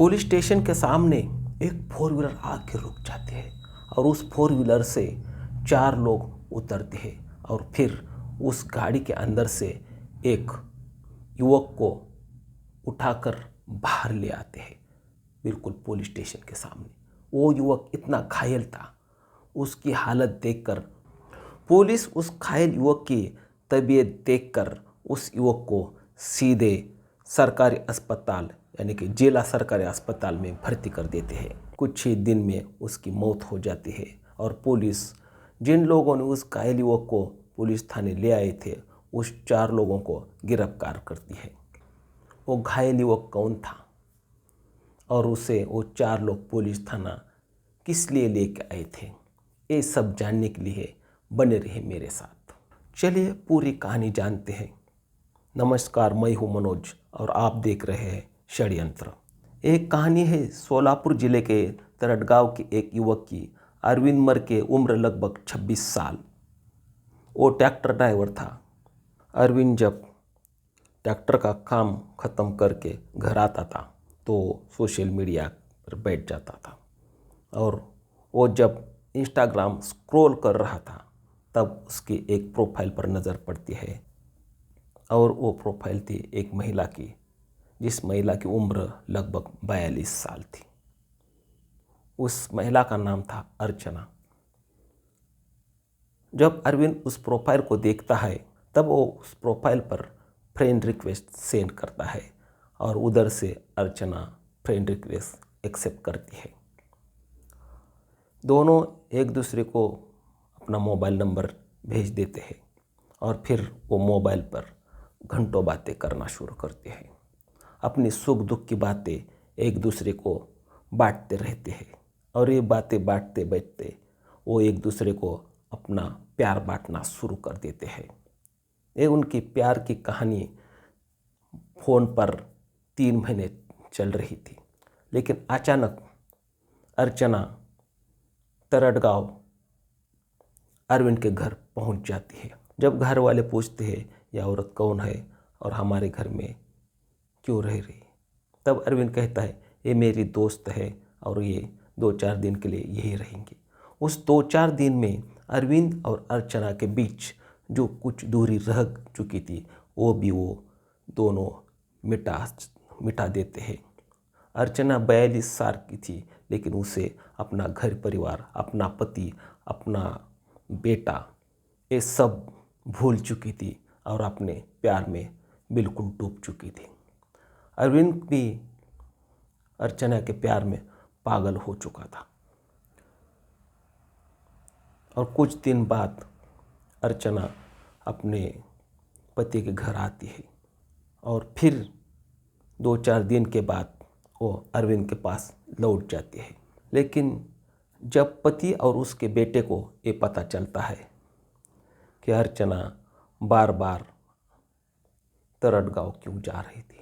Police station के सामने एक फोर व्हीलर आके रुक जाती है और उस फोर व्हीलर से 4 लोग उतरते हैं और फिर उस गाड़ी के अंदर से एक युवक को उठाकर बाहर ले आते हैं, बिल्कुल पुलिस स्टेशन के सामने। वो युवक इतना घायल था, उसकी हालत देखकर पुलिस उस घायल युवक की तबीयत देखकर उस युवक को सीधे सरकारी अस्पताल यानी कि जिला सरकारी अस्पताल में भर्ती कर देते हैं। कुछ ही दिन में उसकी मौत हो जाती है और पुलिस जिन लोगों ने उस घायल युवक को पुलिस थाने ले आए थे उस 4 लोगों को गिरफ्तार करती है। वो घायल युवक कौन था और उसे वो 4 लोग पुलिस थाना किस लिए लेके आए थे, ये सब जानने के लिए बने रहे मेरे साथ। चलिए पूरी कहानी जानते हैं। नमस्कार, मैं हूँ मनोज और आप देख रहे हैं षड्यंत्र। एक कहानी है सोलापुर जिले के तरट गांव के एक युवक की। अरविंद मर के उम्र लगभग 26 साल। वो ट्रैक्टर ड्राइवर था। अरविंद जब ट्रैक्टर का काम ख़त्म करके घर आता था तो सोशल मीडिया पर बैठ जाता था और वो जब इंस्टाग्राम स्क्रॉल कर रहा था तब उसकी एक प्रोफाइल पर नज़र पड़ती है और वो प्रोफाइल थी एक महिला की, जिस महिला की उम्र लगभग 42 साल थी। उस महिला का नाम था अर्चना। जब अरविंद उस प्रोफाइल को देखता है तब वो उस प्रोफाइल पर फ्रेंड रिक्वेस्ट सेंड करता है और उधर से अर्चना फ्रेंड रिक्वेस्ट एक्सेप्ट करती है। दोनों एक दूसरे को अपना मोबाइल नंबर भेज देते हैं और फिर वो मोबाइल पर घंटों बातें करना शुरू करते हैं। अपनी सुख दुख की बातें एक दूसरे को बांटते रहते हैं और ये बातें बांटते बांटते वो एक दूसरे को अपना प्यार बांटना शुरू कर देते हैं। ये उनकी प्यार की कहानी फ़ोन पर 3 महीने चल रही थी, लेकिन अचानक अर्चना तरट गाँव अरविंद के घर पहुंच जाती है। जब घर वाले पूछते हैं यह औरत कौन है और हमारे घर में क्यों रह रही, तब अरविंद कहता है ये मेरी दोस्त है और ये 2-4 दिन के लिए यही रहेंगी। उस 2-4 दिन में अरविंद और अर्चना के बीच जो कुछ दूरी रह चुकी थी वो दोनों मिटा देते हैं। अर्चना 42 साल की थी, लेकिन उसे अपना घर परिवार, अपना पति, अपना बेटा ये सब भूल चुकी थी और अपने प्यार में बिल्कुल डूब चुकी थी। अरविंद भी अर्चना के प्यार में पागल हो चुका था और कुछ दिन बाद अर्चना अपने पति के घर आती है और फिर 2-4 दिन के बाद वो अरविंद के पास लौट जाती है। लेकिन जब पति और उसके बेटे को ये पता चलता है कि अर्चना बार बार तरट गाँव क्यों जा रही थी।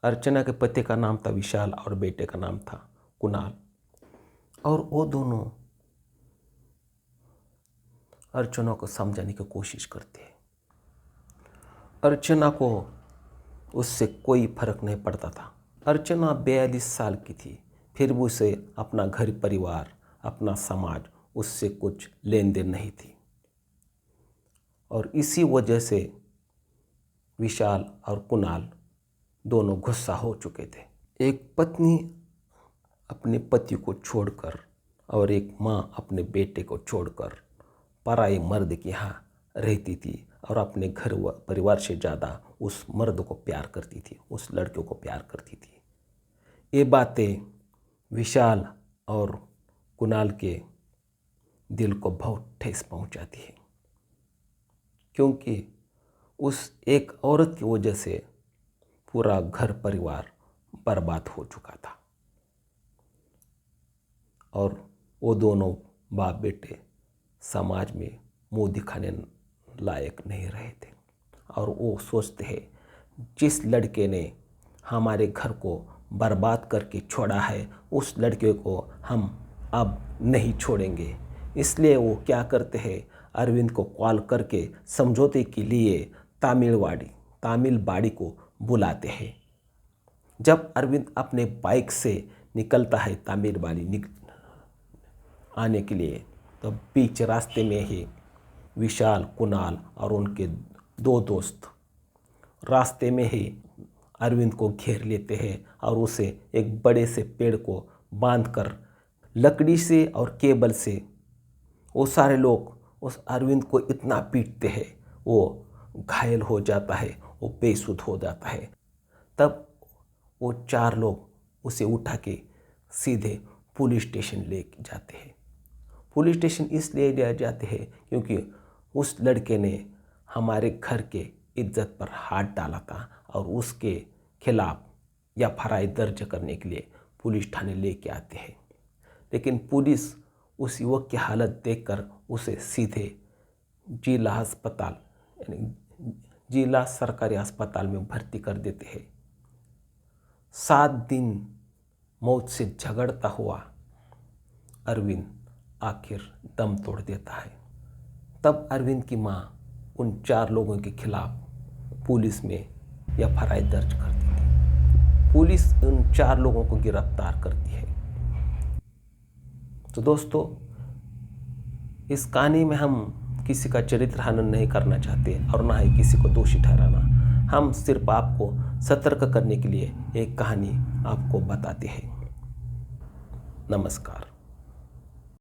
अर्चना के पति का नाम था विशाल और बेटे का नाम था कुणाल और वो दोनों अर्चना को समझाने की कोशिश करते हैं। अर्चना को उससे कोई फर्क नहीं पड़ता था। अर्चना 42 साल की थी, फिर भी उसे अपना घर परिवार, अपना समाज, उससे कुछ लेन देन नहीं थी और इसी वजह से विशाल और कुणाल दोनों गुस्सा हो चुके थे। एक पत्नी अपने पति को छोड़कर और एक माँ अपने बेटे को छोड़कर पराये मर्द के यहाँ रहती थी और अपने घर व परिवार से ज़्यादा उस मर्द को प्यार करती थी, उस लड़के को प्यार करती थी। ये बातें विशाल और कुणाल के दिल को बहुत ठेस पहुंचाती है, क्योंकि उस एक औरत की वजह से पूरा घर परिवार बर्बाद हो चुका था और वो दोनों बाप बेटे समाज में मुंह दिखाने लायक नहीं रहे थे और वो सोचते हैं जिस लड़के ने हमारे घर को बर्बाद करके छोड़ा है उस लड़के को हम अब नहीं छोड़ेंगे। इसलिए वो क्या करते हैं, अरविंद को कॉल करके समझौते के लिए तामिल बाड़ी को बुलाते हैं जब अरविंद अपने बाइक से निकलता है तामीरबाड़ी आने के लिए, तो बीच रास्ते में ही विशाल, कुणाल और उनके दो दोस्त रास्ते में ही अरविंद को घेर लेते हैं और उसे एक बड़े से पेड़ को बांधकर लकड़ी से और केबल से वो सारे लोग उस अरविंद को इतना पीटते हैं, वो घायल हो जाता है, वो बेसुध हो जाता है। तब वो चार लोग उसे उठा के सीधे पुलिस स्टेशन ले जाते हैं। पुलिस स्टेशन इसलिए ले जाते हैं क्योंकि उस लड़के ने हमारे घर के इज्जत पर हाथ डाला था और उसके खिलाफ एफआईआर दर्ज करने के लिए पुलिस थाने लेके आते हैं। लेकिन पुलिस उस युवक की हालत देखकर उसे सीधे जिला अस्पताल यानी जिला सरकारी अस्पताल में भर्ती कर देते हैं। 7 दिन मौत से झगड़ता हुआ अरविंद आखिर दम तोड़ देता है। तब अरविंद की माँ उन 4 लोगों के खिलाफ पुलिस में एफआईआर दर्ज करती थी। पुलिस उन 4 लोगों को गिरफ्तार करती है। तो दोस्तों, इस कहानी में हम किसी का चरित्र हनन नहीं करना चाहते और ना ही किसी को दोषी ठहराना। हम सिर्फ आपको सतर्क करने के लिए एक कहानी आपको बताते हैं। नमस्कार।